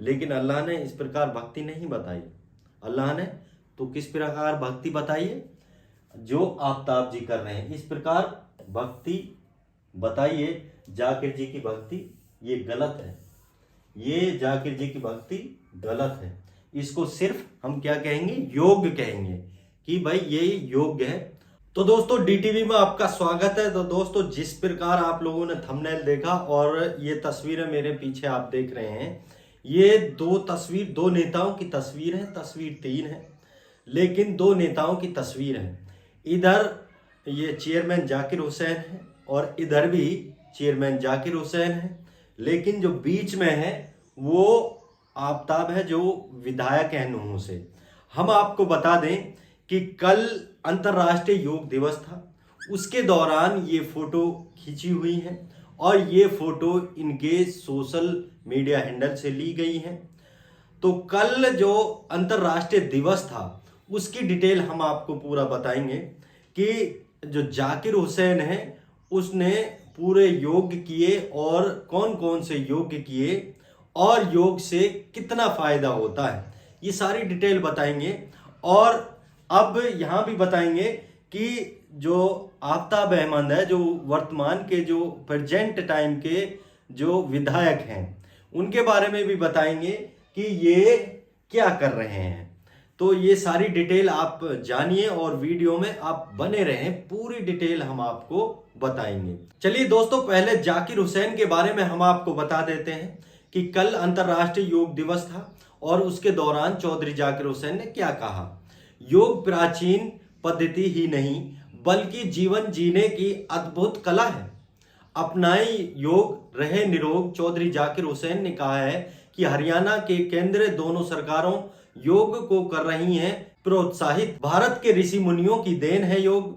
लेकिन अल्लाह ने इस प्रकार भक्ति नहीं बताई। अल्लाह ने तो किस प्रकार भक्ति बताई है, जो आफ्ताब जी कर रहे हैं इस प्रकार भक्ति बताइए। जाकिर जी की भक्ति ये गलत है, ये जाकिर जी की भक्ति गलत है। इसको सिर्फ हम क्या कहेंगे, योग्य कहेंगे कि भाई ये योग्य है। तो दोस्तों डीटीवी में आपका स्वागत है। तो दोस्तों जिस प्रकार आप लोगों ने थंबनेल देखा और ये तस्वीरें मेरे पीछे आप देख रहे हैं, ये दो नेताओं की तस्वीर है। तस्वीर 3 है लेकिन 2 नेताओं की तस्वीर है। इधर ये चेयरमैन जाकिर हुसैन है और इधर भी चेयरमैन जाकिर हुसैन है, लेकिन जो बीच में है वो आफ्ताब है जो विधायक है नूंह से। हम आपको बता दें कि कल अंतर्राष्ट्रीय योग दिवस था, उसके दौरान ये फोटो खींची हुई है और ये फोटो इनके सोशल मीडिया हैंडल से ली गई है। तो कल जो अंतर्राष्ट्रीय दिवस था उसकी डिटेल हम आपको पूरा बताएंगे कि जो जाकिर हुसैन है उसने पूरे योग किए और कौन कौन से योग किए और योग से कितना फायदा होता है, ये सारी डिटेल बताएंगे। और अब यहाँ भी बताएंगे कि जो आफ्ताब अहमद है, जो वर्तमान के जो प्रेजेंट टाइम के जो विधायक हैं उनके बारे में भी बताएंगे कि ये क्या कर रहे हैं। तो ये सारी डिटेल आप जानिए और वीडियो में आप बने रहें, पूरी डिटेल हम आपको बताएंगे। चलिए दोस्तों पहले जाकिर हुसैन के बारे में हम आपको बता देते हैं कि कल अंतर्राष्ट्रीय योग दिवस था और उसके दौरान चौधरी जाकिर हुसैन ने क्या कहा। योग प्राचीन पद्धति ही नहीं बल्कि जीवन जीने की अद्भुत कला है। अपनाई योग रहे निरोग। चौधरी जाकिर हुसैन ने कहा है कि हरियाणा के केंद्र दोनों सरकारों योग को कर रही हैं प्रोत्साहित। भारत के ऋषि मुनियों की देन है योग।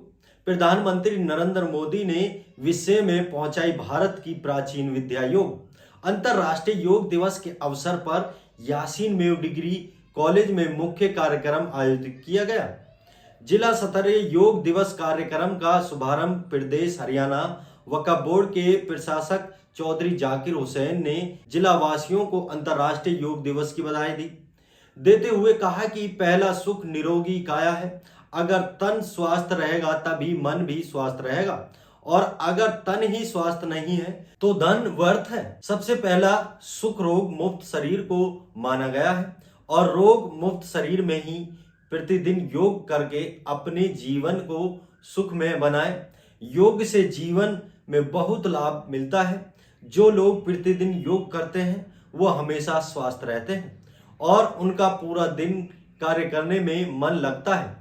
प्रधानमंत्री नरेंद्र मोदी ने विश्व में पहुंचाई भारत की प्राचीन विद्या योग। अंतर्राष्ट्रीय योग दिवस के अवसर पर यासीन मेव डिग्री कॉलेज में मुख्य कार्यक्रम आयोजित किया गया। जिला स्तरीय योग दिवस कार्यक्रम का शुभारंभ प्रदेश हरियाणा वक्फ बोर्ड के प्रशासक चौधरी जाकिर हुसैन ने जिला वासियों को अंतर्राष्ट्रीय योग दिवस की बधाई देते हुए कहा कि पहला सुख निरोगी काया है। अगर तन स्वस्थ रहेगा तभी मन भी स्वस्थ रहेगा और अगर तन ही स्वस्थ नहीं है तो धन व्यर्थ है। सबसे पहला सुख रोग मुक्त शरीर को माना गया है और रोग मुक्त शरीर में ही प्रतिदिन योग करके अपने जीवन को सुखमय बनाए। योग से जीवन में बहुत लाभ मिलता है। जो लोग प्रतिदिन योग करते हैं वो हमेशा स्वस्थ रहते हैं और उनका पूरा दिन कार्य करने में मन लगता है।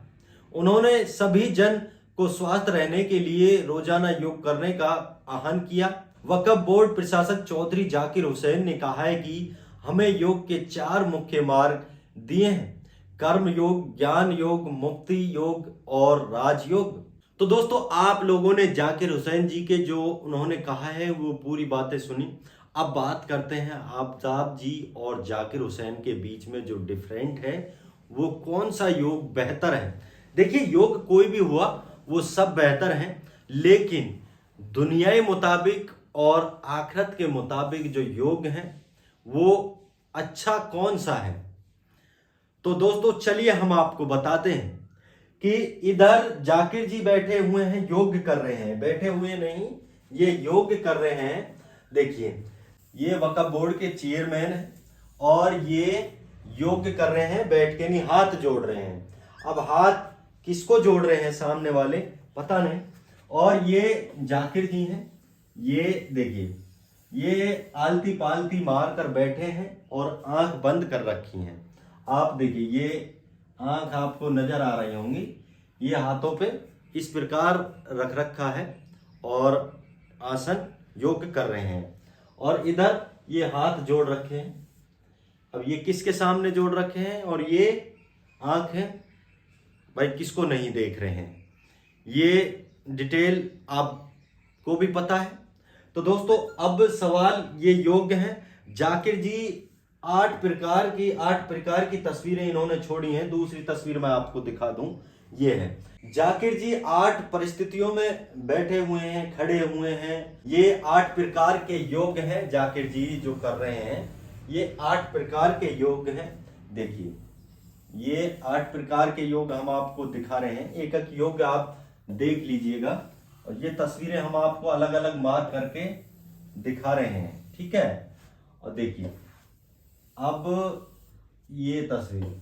उन्होंने सभी जन को स्वस्थ रहने के लिए रोजाना योग करने का आह्वान किया। वक्फ बोर्ड प्रशासक चौधरी जाकिर हुसैन ने कहा है कि हमें योग के 4 मुख्य मार्ग दिए हैं: कर्म योग, ज्ञान योग, मुक्ति योग और राजयोग। तो दोस्तों आप लोगों ने जाकिर हुसैन जी के जो उन्होंने कहा है वो पूरी बातें सुनी। अब बात करते हैं आफ्ताब जी और जाकिर हुसैन के बीच में जो डिफरेंट है वो कौन सा योग बेहतर है। देखिए योग कोई भी हुआ वो सब बेहतर हैं, लेकिन दुनियाई मुताबिक और आखिरत के मुताबिक जो योग है वो अच्छा कौन सा है। तो दोस्तों चलिए हम आपको बताते हैं कि इधर जाकिर जी बैठे हुए हैं, योग कर रहे हैं, बैठे हुए नहीं ये योग कर रहे हैं। देखिए ये वक्फ बोर्ड के चेयरमैन है और ये योग कर रहे हैं, बैठ के नहीं हाथ जोड़ रहे हैं। अब हाथ किसको जोड़ रहे हैं सामने वाले पता नहीं। और ये जाकिर जी हैं, ये देखिए ये आलती पालती मार कर बैठे हैं और आंख बंद कर रखी हैं। आप देखिए ये आंख आपको नजर आ रही होंगी, ये हाथों पे इस प्रकार रख रखा है और आसन योग कर रहे हैं और इधर ये हाथ जोड़ रखे हैं। अब ये किसके सामने जोड़ रखे हैं और ये आंख है भाई किसको नहीं देख रहे हैं, ये डिटेल आपको भी पता है। तो दोस्तों अब सवाल ये योग है। जाकिर जी 8 प्रकार की तस्वीरें इन्होंने छोड़ी हैं। दूसरी तस्वीर मैं आपको दिखा दूं, ये है जाकिर जी 8 परिस्थितियों में बैठे हुए हैं, खड़े हुए हैं। ये 8 प्रकार के योग हैं जाकिर जी जो कर रहे हैं। ये 8 प्रकार के योग हैं। देखिए ये 8 प्रकार के योग हम आपको दिखा रहे हैं, एक एक योग आप देख लीजिएगा और ये तस्वीरें हम आपको अलग अलग मार्क करके दिखा रहे हैं, ठीक है। और देखिए अब ये तस्वीर,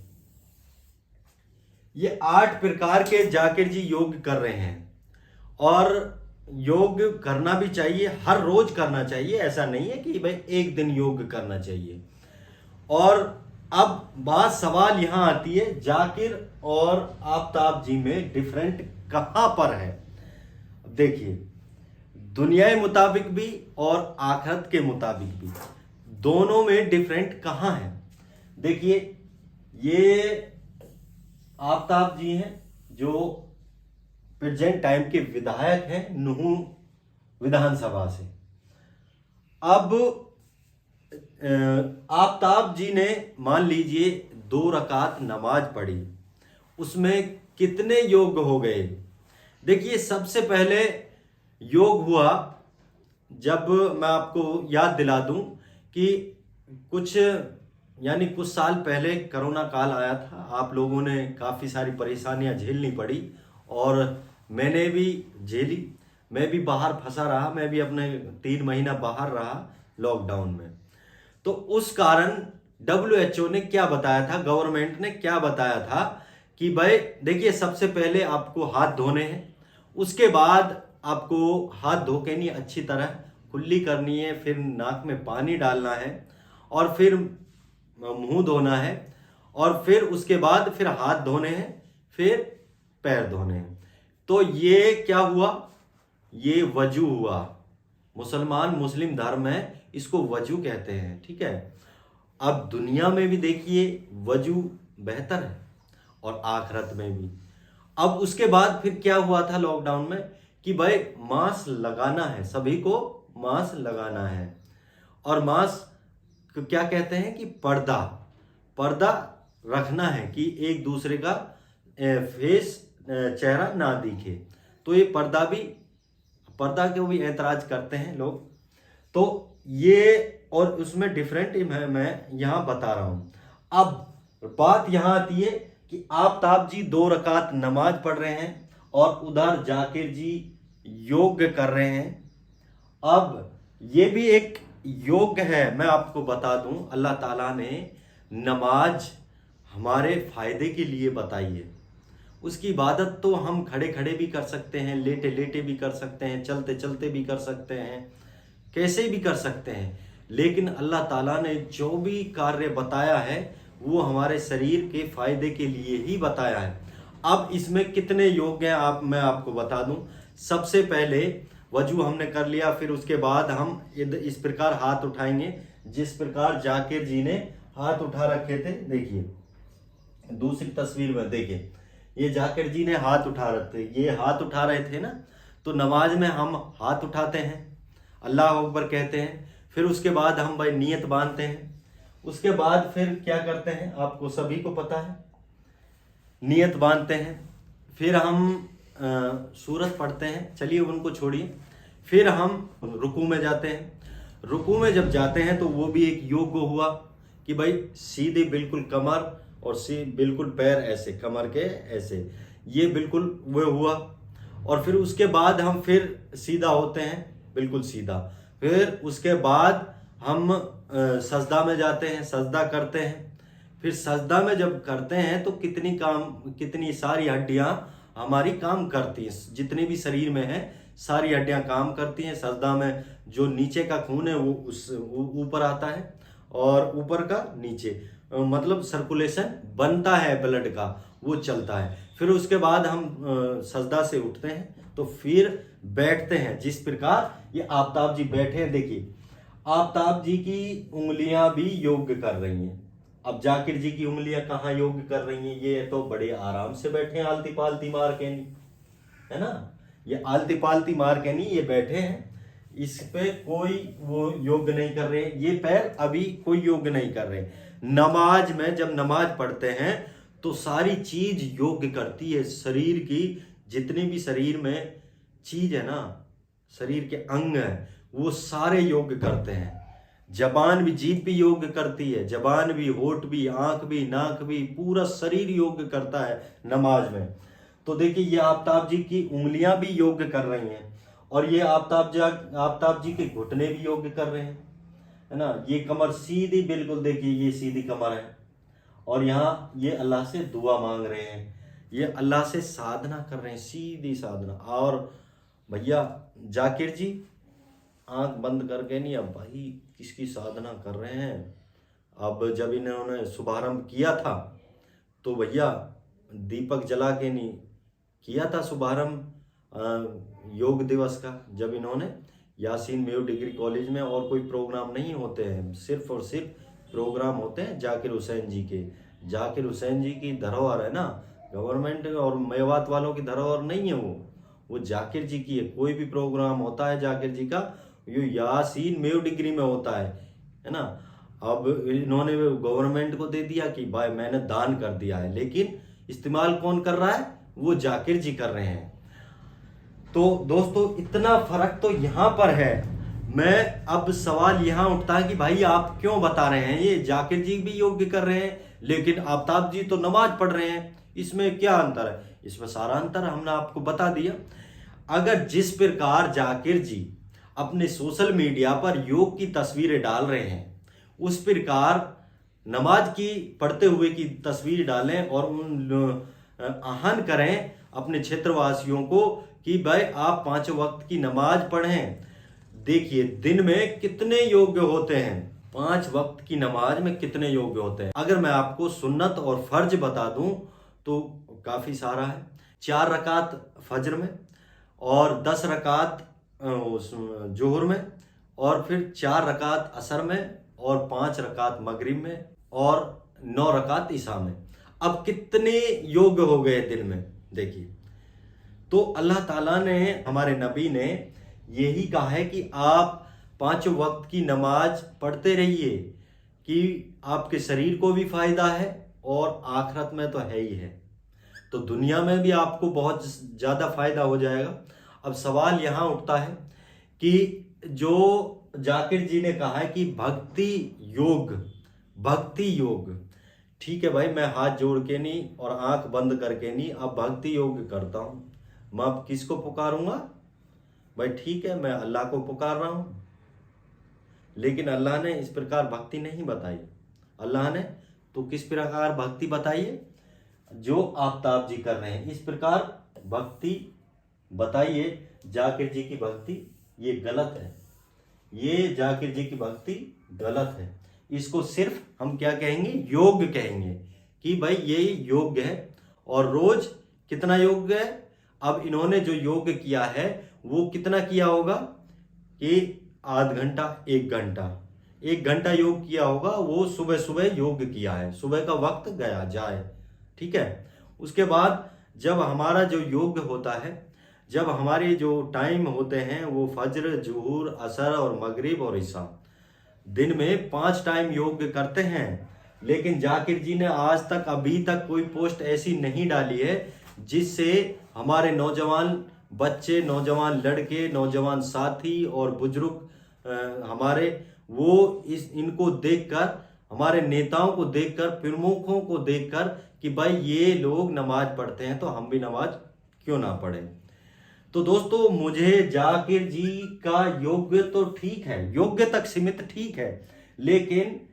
ये 8 प्रकार के जाकिर जी योग कर रहे हैं और योग करना भी चाहिए, हर रोज करना चाहिए, ऐसा नहीं है कि भाई एक दिन योग करना चाहिए। और अब बात सवाल यहां आती है, जाकिर और आफ्ताब जी में डिफरेंट कहां पर है। देखिए दुनिया के मुताबिक भी और आखिरत के मुताबिक भी, दोनों में डिफरेंट कहां है। देखिए ये आफ्ताब जी हैं जो प्रेजेंट टाइम के विधायक हैं नुहू विधानसभा से। अब आफ्ताब जी ने मान लीजिए 2 रकात नमाज पढ़ी, उसमें कितने योग हो गए। देखिए सबसे पहले योग हुआ, जब मैं आपको याद दिला दूं कि कुछ साल पहले कोरोना काल आया था, आप लोगों ने काफ़ी सारी परेशानियां झेलनी पड़ी और मैंने भी झेली। मैं भी बाहर फंसा रहा, मैं भी अपने 3 महीना बाहर रहा लॉकडाउन में। तो उस कारण WHO ने क्या बताया था, गवर्नमेंट ने क्या बताया था कि भाई देखिए सबसे पहले आपको हाथ धोने हैं, उसके बाद आपको हाथ धो के नहीं अच्छी तरह कुल्ली करनी है, फिर नाक में पानी डालना है और फिर मुंह धोना है और फिर उसके बाद फिर हाथ धोने हैं, फिर पैर धोने हैं। तो ये क्या हुआ, ये वजू हुआ। मुस्लिम धर्म है, इसको वजू कहते हैं, ठीक है। अब दुनिया में भी देखिए वजू बेहतर है और आखिरत में भी। अब उसके बाद फिर क्या हुआ था लॉकडाउन में कि भाई मास्क लगाना है, सभी को मास्क लगाना है। और मास्क क्या कहते हैं कि पर्दा रखना है कि एक दूसरे का फेस चेहरा ना दिखे। तो ये पर्दा के भी ऐतराज करते हैं लोग। तो ये और उसमें डिफरेंट मैं यहां बता रहा हूं। अब बात यहां आती है कि आफ्ताब जी 2 रकात नमाज पढ़ रहे हैं और उधर जाकिर जी योग कर रहे हैं। अब ये भी एक योग है, मैं आपको बता दूं, अल्लाह ताला ने नमाज हमारे फायदे के लिए बताई है। उसकी इबादत तो हम खड़े खड़े भी कर सकते हैं, लेटे लेटे भी कर सकते हैं, चलते चलते भी कर सकते हैं, कैसे भी कर सकते हैं, लेकिन अल्लाह ताला ने जो भी कार्य बताया है वो हमारे शरीर के फायदे के लिए ही बताया है। अब इसमें कितने योग हैं मैं आपको बता दूं। सबसे पहले वजू हमने कर लिया, फिर उसके बाद हम इस प्रकार हाथ उठाएंगे जिस प्रकार जाकिर जी ने हाथ उठा रखे थे। देखिए दूसरी तस्वीर में देखिए, ये जाकिर जी ने हाथ उठा रखे थे, ये हाथ उठा रहे थे ना। तो नमाज में हम हाथ उठाते हैं, अल्लाह अकबर कहते हैं, फिर उसके बाद हम भाई नियत बांधते हैं। उसके बाद फिर क्या करते हैं, आपको सभी को पता है, नियत बांधते हैं, फिर हम सूरत पढ़ते हैं, चलिए उनको छोड़िए, फिर हम रुकू में जाते हैं। रुकू में जब जाते हैं तो वो भी एक योग हुआ कि भाई सीधे बिल्कुल कमर और बिल्कुल पैर ऐसे, कमर के ऐसे, ये बिल्कुल वो हुआ। और फिर उसके बाद हम फिर सीधा होते हैं, बिल्कुल सीधा। फिर उसके बाद हम सजदा में जाते हैं, सजदा करते हैं। फिर सजदा में जब करते हैं तो कितनी सारी हड्डियां हमारी काम करती हैं, जितने भी शरीर में है सारी हड्डियां काम करती हैं। सजदा में जो नीचे का खून है वो उस ऊपर आता है और ऊपर का नीचे, मतलब सर्कुलेशन बनता है ब्लड का, वो चलता है। फिर उसके बाद हम सजदा से उठते हैं तो फिर बैठते हैं, जिस प्रकार ये आफ्ताब जी बैठे हैं। देखिए आफ्ताब जी की उंगलियां भी योग कर रही हैं। अब जाकिर जी की उंगलियां कहाँ योग कर रही हैं, ये तो बड़े आराम से बैठे हैं, आलती पालती मार के नहीं, है ना, ये आलती पालती मार के नहीं, ये बैठे हैं, इस पे कोई वो योग नहीं कर रहे, ये पैर अभी कोई योग नहीं कर रहे। नमाज में जब नमाज पढ़ते हैं तो सारी चीज योग करती है, शरीर की जितनी भी शरीर में चीज है ना, शरीर के अंग है, वो सारे योग करते हैं। जबान भी, जीभ भी योग करती है, जबान भी, होठ भी, आंख भी, नाक भी, पूरा शरीर योग करता है नमाज में। तो देखिए ये आफ्ताब जी की उंगलियां भी योग कर रही हैं, और ये आफ्ताब जी के घुटने भी योग कर रहे हैं, है ना। ये कमर सीधी, बिल्कुल देखिए ये सीधी कमर है, और यहाँ ये अल्लाह से दुआ मांग रहे हैं, ये अल्लाह से साधना कर रहे हैं, सीधी साधना। और भैया जाकिर जी आंख बंद करके नहीं, अब भाई किसकी साधना कर रहे हैं। अब जब इन्होंने शुभारंभ किया था तो भैया दीपक जला के नहीं किया था शुभारंभ योग दिवस का, जब इन्होंने यासीन मेयो डिग्री कॉलेज में, और कोई प्रोग्राम नहीं होते हैं, सिर्फ और सिर्फ प्रोग्राम होते हैं जाकिर हुसैन जी के। जाकिर हुसैन जी की धरोहर है ना, गवर्नमेंट और मेवात वालों की धरोहर नहीं है वो जाकिर जी की है। कोई भी प्रोग्राम होता है जाकिर जी का, ये यासीन मेयो डिग्री में होता है ना। अब इन्होंने गवर्नमेंट को दे दिया कि भाई मैंने दान कर दिया है, लेकिन इस्तेमाल कौन कर रहा है, वो जाकिर जी कर रहे हैं। तो दोस्तों इतना फर्क तो यहां पर है। मैं अब सवाल यहां उठता है कि भाई आप क्यों बता रहे हैं ये जाकिर जी भी योग्य कर रहे हैं, लेकिन आफ्ताब जी तो नमाज पढ़ रहे हैं, इसमें क्या अंतर है। इसमें सारा अंतर हमने आपको बता दिया। अगर जिस प्रकार जाकिर जी अपने सोशल मीडिया पर योग की तस्वीरें डाल रहे हैं, उस प्रकार नमाज की पढ़ते हुए की तस्वीर डालें और उन आहन करें अपने क्षेत्रवासियों को कि भाई आप 5 वक्त की नमाज पढ़ें। देखिए दिन में कितने योग्य होते हैं, 5 वक्त की नमाज में कितने योग्य होते हैं। अगर मैं आपको सुन्नत और फर्ज बता दूं तो काफी सारा है। 4 रकात फजर में, और 10 रकात जोहर में, और फिर 4 रकात असर में, और 5 रकात मगरिब में, और 9 रकात ईशा में। अब कितने योग हो गए दिन में, देखिए। तो अल्लाह ताला ने, हमारे नबी ने यही कहा है कि आप 5 वक्त की नमाज पढ़ते रहिए, कि आपके शरीर को भी फायदा है और आखिरत में तो है ही है, तो दुनिया में भी आपको बहुत ज्यादा फायदा हो जाएगा। अब सवाल यहां उठता है कि जो जाकिर जी ने कहा है कि भक्ति योग, ठीक है भाई, मैं हाथ जोड़ के नहीं और आंख बंद करके नहीं, अब भक्ति योग करता हूं। मैं अब किसको पुकारूंगा भाई, ठीक है मैं अल्लाह को पुकार रहा हूं, लेकिन अल्लाह ने इस प्रकार भक्ति नहीं बताई। अल्लाह ने तो किस प्रकार भक्ति बताई है, जो आफ्ताब जी कर रहे हैं इस प्रकार भक्ति बताइए। जाकिर जी की भक्ति ये गलत है, ये जाकिर जी की भक्ति गलत है। इसको सिर्फ हम क्या कहेंगे, योग कहेंगे, कि भाई ये योग है। और रोज कितना योग है, अब इन्होंने जो योग किया है वो कितना किया होगा कि आध घंटा 1 घंटा योग किया होगा, वो सुबह सुबह योग किया है, सुबह का वक्त गया जाए, ठीक है। उसके बाद जब हमारा जो योग होता है, जब हमारे जो टाइम होते हैं वो फज्र, जुहूर, असर और मगरिब और ईशा, दिन में 5 टाइम योग करते हैं। लेकिन जाकिर जी ने आज तक, अभी तक कोई पोस्ट ऐसी नहीं डाली है जिससे हमारे नौजवान बच्चे, नौजवान लड़के, नौजवान साथी और बुजुर्ग हमारे, वो इनको देखकर, हमारे नेताओं को देखकर, प्रमुखों को देखकर कि भाई ये लोग नमाज पढ़ते हैं तो हम भी नमाज क्यों ना पढ़ें। तो दोस्तों मुझे जाकिर जी का योग्य तो ठीक है, योग्य तक सीमित ठीक है, लेकिन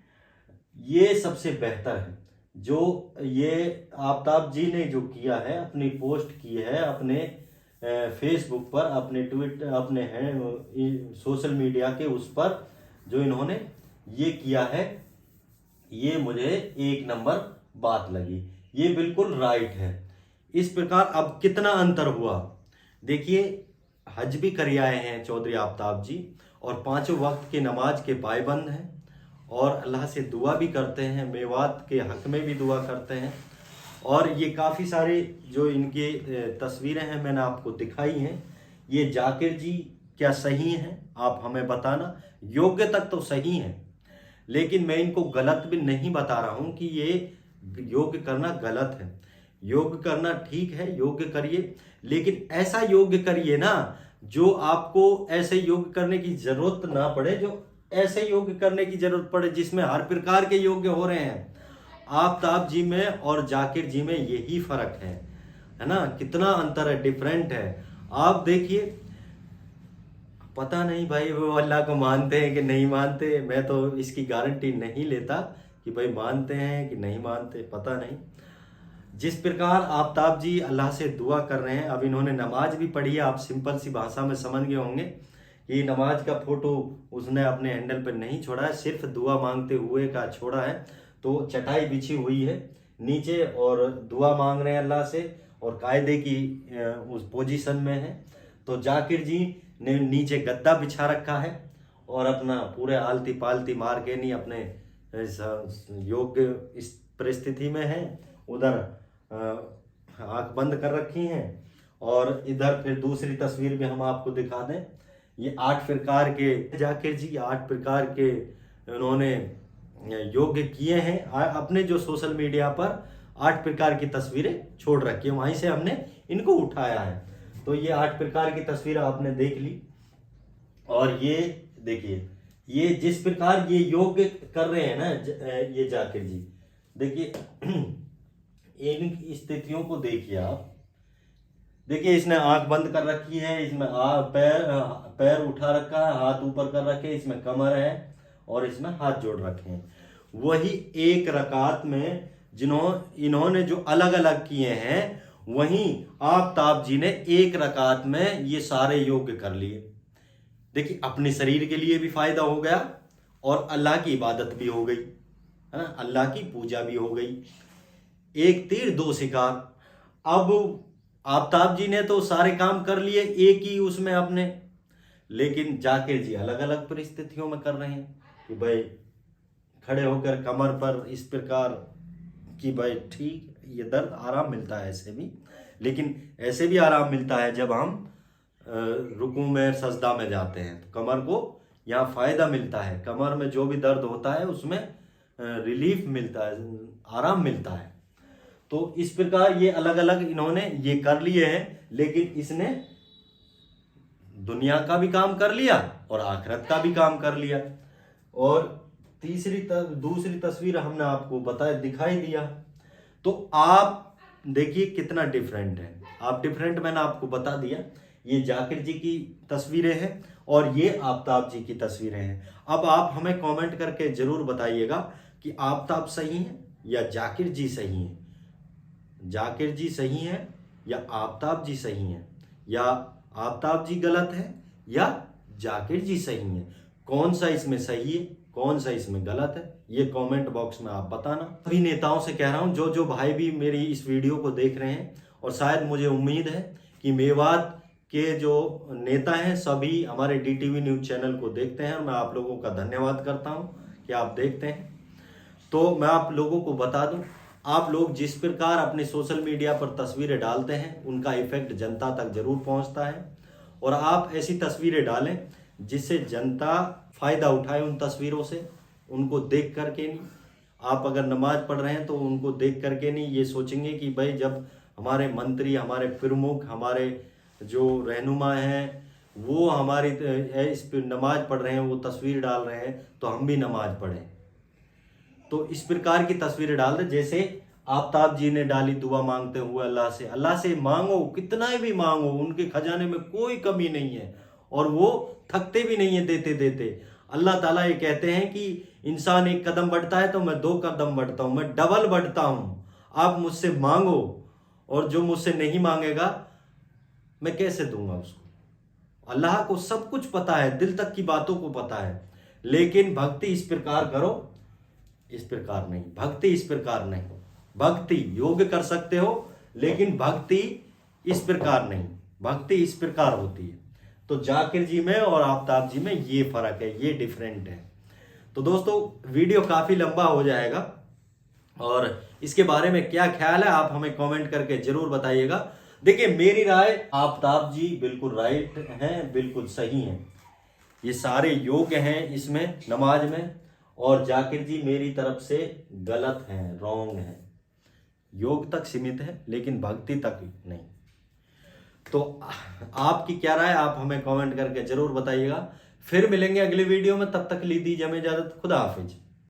ये सबसे बेहतर है जो ये आफ्ताब जी ने जो किया है, अपनी पोस्ट की है अपने फेसबुक पर, अपने ट्विटर, अपने सोशल मीडिया के उस पर जो इन्होंने ये किया है, ये मुझे 1 नंबर बात लगी, ये बिल्कुल राइट है। इस प्रकार अब कितना अंतर हुआ, देखिए हज भी कर आए हैं चौधरी आफ्ताब जी, और 5 वक्त की नमाज के पाबंद हैं, और अल्लाह से दुआ भी करते हैं, मेवात के हक में भी दुआ करते हैं। और ये काफ़ी सारे जो इनके तस्वीरें हैं मैंने आपको दिखाई हैं। ये जाकिर जी क्या सही हैं, आप हमें बताना। योग्य तक तो सही हैं, लेकिन मैं इनको गलत भी नहीं बता रहा हूं कि ये योग करना गलत है। योग करना ठीक है, योग करिए, लेकिन ऐसा योग करिए ना जो आपको ऐसे योग करने की जरूरत ना पड़े, जो ऐसे योग करने की जरूरत पड़े जिसमें हर प्रकार के योग हो रहे हैं। आफताब जी में और जाकिर जी में यही फर्क है ना, कितना अंतर है, डिफरेंट है। आप देखिए, पता नहीं भाई वो अल्लाह को मानते हैं कि नहीं मानते, मैं तो इसकी गारंटी नहीं लेता कि भाई मानते हैं कि नहीं मानते, पता नहीं। जिस प्रकार आफताब जी अल्लाह से दुआ कर रहे हैं, अब इन्होंने नमाज भी पढ़ी है, आप सिंपल सी भाषा में समझ गए होंगे कि नमाज का फोटो उसने अपने हैंडल पर नहीं छोड़ा है, सिर्फ दुआ मांगते हुए का छोड़ा है। तो चटाई बिछी हुई है नीचे और दुआ मांग रहे हैं अल्लाह से, और कायदे की उस पोजीशन में है। तो जाकिर जी ने नीचे गद्दा बिछा रखा है और अपना पूरे आलती पालती मार के नहीं अपने योग्य इस परिस्थिति में है। उधर आंख बंद कर रखी हैं, और इधर फिर दूसरी तस्वीर भी हम आपको दिखा दें। ये 8 प्रकार के जाकिर जी 8 प्रकार के उन्होंने योग किए हैं। अपने जो सोशल मीडिया पर 8 प्रकार की तस्वीरें छोड़ रखी है, वहीं से हमने इनको उठाया है। तो ये 8 प्रकार की तस्वीर आपने देख ली, और ये देखिए ये जिस प्रकार ये योग कर रहे हैं ना ये जाकिर जी, देखिए इन स्थितियों को देखिए आप। देखिए इसने आंख बंद कर रखी है, इसमें पैर उठा रखा है, हाथ ऊपर कर रखे, इसमें कमर है और इसमें हाथ जोड़ रखे हैं। वही एक रकात में इन्होंने जो अलग अलग किए हैं, वहीं आफताब जी ने एक रकात में ये सारे योग कर लिए। देखिए अपने शरीर के लिए भी फायदा हो गया और अल्लाह की इबादत भी हो गई, है ना, अल्लाह की पूजा भी हो गई। एक तीर दो शिकार। अब आफताब जी ने तो सारे काम कर लिए एक ही उसमें अपने, लेकिन जाकिर जी अलग अलग परिस्थितियों में कर रहे हैं कि भाई खड़े होकर कमर पर इस प्रकार कि भाई ठीक, ये दर्द आराम मिलता है ऐसे भी, लेकिन ऐसे भी आराम मिलता है जब हम रुकू में सजदा में जाते हैं, तो कमर को यहाँ फायदा मिलता है, कमर में जो भी दर्द होता है उसमें रिलीफ मिलता है, आराम मिलता है। तो इस प्रकार ये अलग अलग इन्होंने ये कर लिए हैं, लेकिन इसने दुनिया का भी काम कर लिया और आखिरत का भी काम कर लिया। और दूसरी तस्वीर हमने आपको दिखाई दिया। तो आप देखिए कितना डिफरेंट है, आप डिफरेंट मैंने आपको बता दिया। ये जाकिर जी की तस्वीरें हैं और ये आफताब जी की तस्वीरें हैं। अब आप हमें कमेंट करके जरूर बताइएगा कि आफताब सही है या जाकिर जी सही हैं, जाकिर जी सही हैं या आफताब जी सही हैं, या आफताब जी गलत है या जाकिर जी सही हैं। कौन सा इसमें सही है, कौन सा इसमें गलत है, ये कमेंट बॉक्स में आप बताना। सभी नेताओं से कह रहा हूं, जो भाई भी मेरी इस वीडियो को देख रहे हैं, और शायद मुझे उम्मीद है कि मेवात के जो नेता हैं सभी हमारे DTV न्यूज चैनल को देखते हैं, और मैं आप लोगों का धन्यवाद करता हूं कि आप देखते हैं। तो मैं आप लोगों को बता दूं, आप लोग जिस प्रकार अपने सोशल मीडिया पर तस्वीरें डालते हैं, उनका इफेक्ट जनता तक जरूर पहुंचता है, और आप ऐसी तस्वीरें डालें जिससे जनता फायदा उठाए उन तस्वीरों से, उनको देख करके नहीं। आप अगर नमाज पढ़ रहे हैं तो उनको देख करके नहीं ये सोचेंगे कि भाई जब हमारे मंत्री, हमारे प्रमुख, हमारे जो रहनुमा हैं वो हमारी इस पर नमाज पढ़ रहे हैं, वो तस्वीर डाल रहे हैं, तो हम भी नमाज पढ़ें। तो इस प्रकार की तस्वीरें डाल दे, जैसे आफताब जी ने डाली दुआ मांगते हुए अल्लाह से मांगो, कितना भी मांगो, उनके खजाने में कोई कमी नहीं है और वो थकते भी नहीं है देते देते। अल्लाह ताला ये कहते हैं कि इंसान एक कदम बढ़ता है तो मैं 2 कदम बढ़ता हूं, मैं डबल बढ़ता हूं। आप मुझसे मांगो, और जो मुझसे नहीं मांगेगा मैं कैसे दूंगा उसको। अल्लाह को सब कुछ पता है, दिल तक की बातों को पता है, लेकिन भक्ति इस प्रकार करो, इस प्रकार नहीं, भक्ति इस प्रकार नहीं। भक्ति योग कर सकते हो, लेकिन भक्ति इस प्रकार नहीं, भक्ति इस प्रकार होती है। तो जाकिर जी में और आफताब जी में ये फर्क है, ये डिफरेंट है। तो दोस्तों वीडियो काफी लंबा हो जाएगा, और इसके बारे में क्या ख्याल है आप हमें कमेंट करके जरूर बताइएगा। देखिए मेरी राय, आफताब जी बिल्कुल राइट हैं, बिल्कुल सही हैं, ये सारे योग हैं इसमें नमाज में, और जाकिर जी मेरी तरफ से गलत हैं, रॉन्ग हैं, योग तक सीमित है लेकिन भक्ति तक नहीं। तो आपकी क्या राय, आप हमें कमेंट करके जरूर बताइएगा। फिर मिलेंगे अगली वीडियो में, तब तक ली दीजिए हमें इजाजत। खुदा हाफिज।